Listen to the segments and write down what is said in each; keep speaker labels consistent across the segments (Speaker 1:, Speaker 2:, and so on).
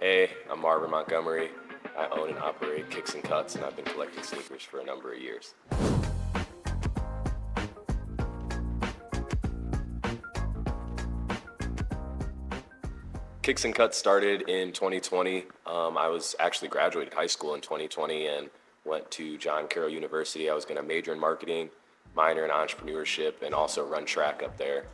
Speaker 1: Hey, I'm Marvin Montgomery. I own and operate Kicks and Cuts, and I've been collecting sneakers for a number of years. Kicks and Cuts started in 2020. I was actually graduated high school in 2020 and went to John Carroll University. I was going to major in marketing, minor in entrepreneurship, and also run track up there.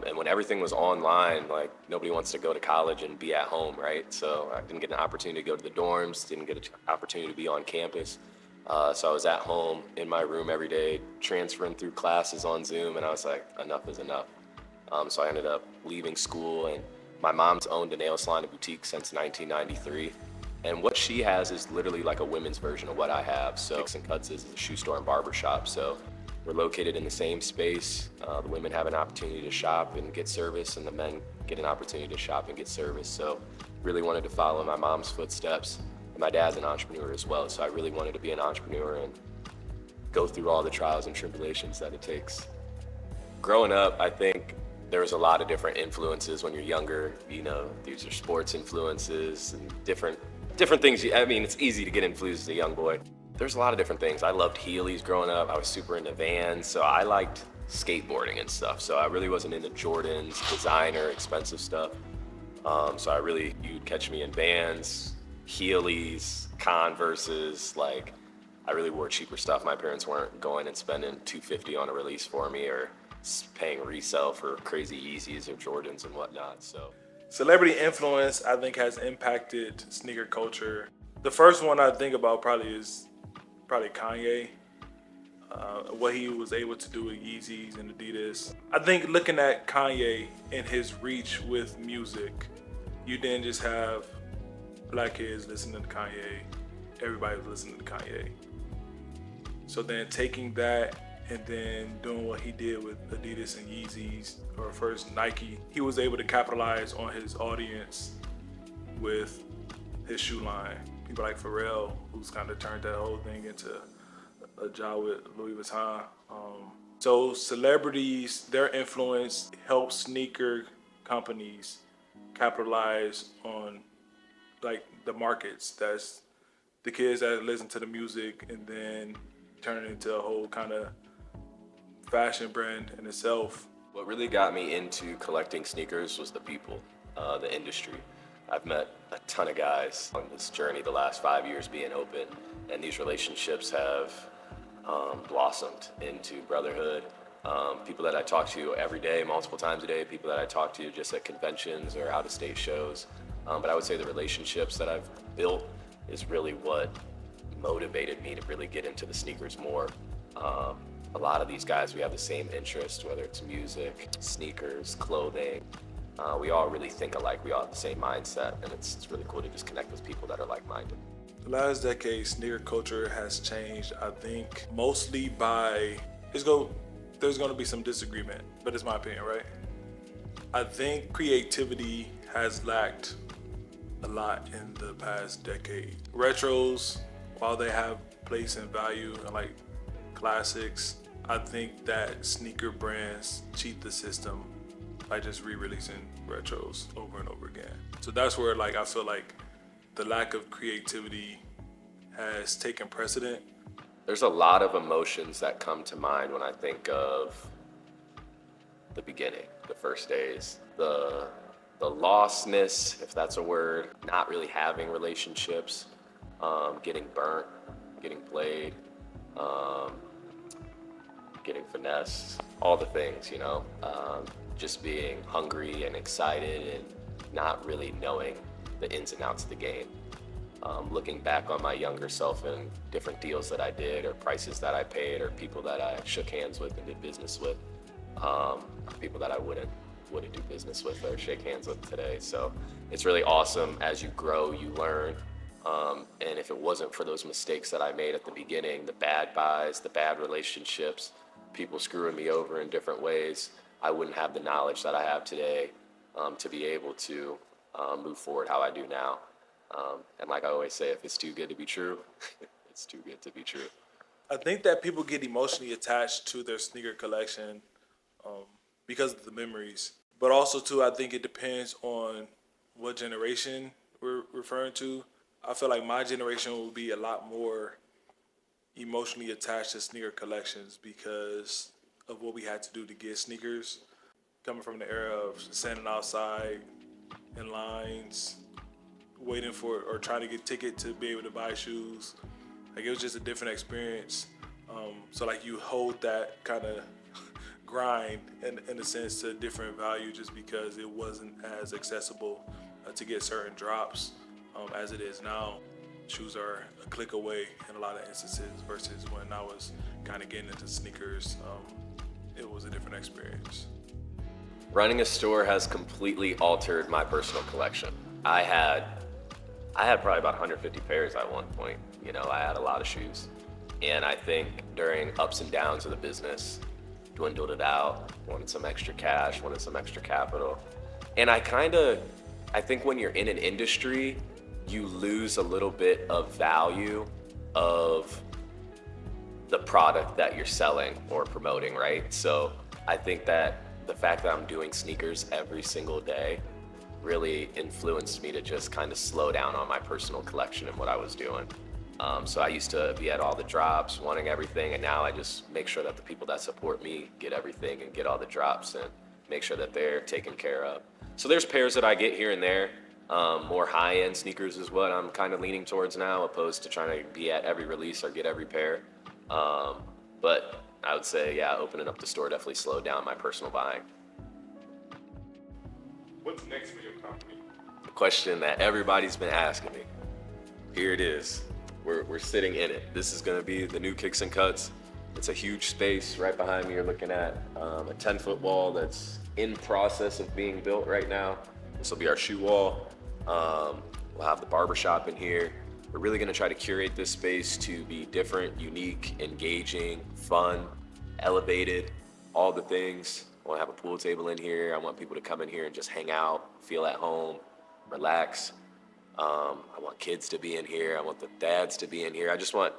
Speaker 1: And when everything was online, like nobody wants to go to college and be at home, right? So I didn't get an opportunity to go to the dorms, didn't get an opportunity to be on campus. So I was at home in my room every day, transferring through classes on Zoom, and I was like, enough is enough. So I ended up leaving school, and my mom's owned a nail salon and boutique since 1993. And what she has is literally like a women's version of what I have. So Kicks and Cuts is a shoe store and barber shop. So we're located in the same space. The women have an opportunity to shop and get service, and the men get an opportunity to shop and get service. So really wanted to follow my mom's footsteps. And my dad's an entrepreneur as well, so I really wanted to be an entrepreneur and go through all the trials and tribulations that it takes. Growing up, I think there was a lot of different influences when you're younger. You know, these are sports influences and different things. I mean, it's easy to get influenced as a young boy. There's a lot of different things. I loved Heelys growing up. I was super into Vans, so I liked skateboarding and stuff. So I really wasn't into Jordans, designer, expensive stuff. So you'd catch me in Vans, Heelys, Converses. Like, I really wore cheaper stuff. My parents weren't going and spending $250 on a release for me or paying resale for crazy Yeezys or Jordans and whatnot. So
Speaker 2: Celebrity influence, I think, has impacted sneaker culture. The first one I think about is Kanye. What he was able to do with Yeezys and Adidas. I think looking at Kanye and his reach with music, you didn't just have black kids listening to Kanye. Everybody was listening to Kanye. So then taking that and then doing what he did with Adidas and Yeezys, or first Nike, he was able to capitalize on his audience with his shoe line. People like Pharrell, who's kind of turned that whole thing into a job with Louis Vuitton. So celebrities, their influence helps sneaker companies capitalize on like the markets. That's the kids that listen to the music and then turn it into a whole kind of fashion brand in itself.
Speaker 1: what really got me into collecting sneakers was the people, the industry. I've met a ton of guys on this journey the last 5 years being open, and these relationships have blossomed into brotherhood. People that I talk to every day, multiple times a day, people that I talk to just at conventions or out-of-state shows. But I would say the relationships that I've built is really what motivated me to really get into the sneakers more. A lot of these guys, we have the same interest, whether it's music, sneakers, clothing. We all really think alike. We all have the same mindset, and it's really cool to just connect with people that are like-minded.
Speaker 2: The last decade, sneaker culture has changed, I think, mostly by, there's going to be some disagreement, but it's my opinion, right? I think creativity has lacked a lot in the past decade. Retros, while they have place and value and like classics, I think that sneaker brands cheat the system by just re-releasing retros over and over again. So that's where like I feel like the lack of creativity has taken precedent.
Speaker 1: There's a lot of emotions that come to mind when I think of the beginning, the first days, the lostness, if that's a word, not really having relationships, getting burnt, getting played, getting finessed, all the things, just being hungry and excited and not really knowing the ins and outs of the game. Looking back on my younger self and different deals that I did or prices that I paid or people that I shook hands with and did business with, people that I wouldn't do business with or shake hands with today. So it's really awesome. As you grow, you learn. And if it wasn't for those mistakes that I made at the beginning, the bad buys, the bad relationships, people screwing me over in different ways, I wouldn't have the knowledge that I have today to be able to move forward how I do now. And like I always say, if it's too good to be true, it's too good to be true.
Speaker 2: I think that people get emotionally attached to their sneaker collection because of the memories. But also, too, I think it depends on what generation we're referring to, I feel like my generation will be a lot more emotionally attached to sneaker collections because of what we had to do to get sneakers. Coming from the era of standing outside in lines, waiting for or trying to get a ticket to be able to buy shoes. Like it was just a different experience. So like you hold that kind of grind in a sense to a different value just because it wasn't as accessible to get certain drops as it is now. Shoes are a click away in a lot of instances versus when I was kind of getting into sneakers. It was a different experience.
Speaker 1: Running a store has completely altered my personal collection. I had probably about 150 pairs at one point. You know, I had a lot of shoes. And I think during ups and downs of the business, dwindled it out, wanted some extra cash, wanted some extra capital. And I think when you're in an industry, you lose a little bit of value of the product that you're selling or promoting, right? So I think that the fact that I'm doing sneakers every single day really influenced me to just kind of slow down on my personal collection and what I was doing. So I used to be at all the drops, wanting everything, and now I just make sure that the people that support me get everything and get all the drops and make sure that they're taken care of. So there's pairs that I get here and there. More high-end sneakers is what I'm kind of leaning towards now, opposed to trying to be at every release or get every pair. But I would say, yeah, opening up the store definitely slowed down my personal buying.
Speaker 3: What's next for your company?
Speaker 1: The question that everybody's been asking me. Here it is. We're sitting in it. This is gonna be the new Kicks and Cuts. It's a huge space. Right behind me, you're looking at a 10-foot wall that's in process of being built right now. This will be our shoe wall. We'll have the barbershop in here. We're really gonna try to curate this space to be different, unique, engaging, fun, elevated, all the things. I wanna have a pool table in here. I want people to come in here and just hang out, feel at home, relax. I want kids to be in here. I want the dads to be in here. I just want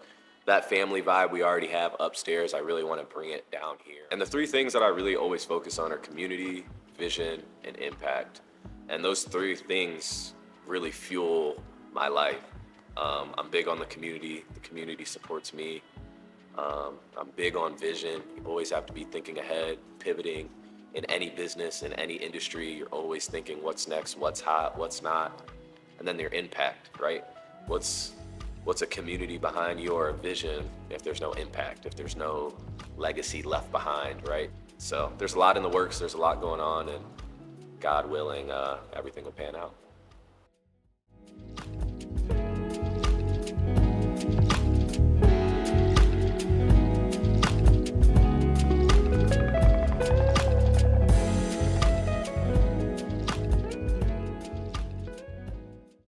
Speaker 1: that family vibe we already have upstairs. I really want to bring it down here. And the three things that I really always focus on are community, vision, and impact. And those three things really fuel my life. I'm big on the community. The community supports me. I'm big on vision. You always have to be thinking ahead, pivoting. In any business, in any industry, you're always thinking what's next, what's hot, what's not. And then their impact, right? What's a community behind your vision if there's no impact, if there's no legacy left behind, right? So there's a lot in the works, there's a lot going on, and God willing, everything will pan out.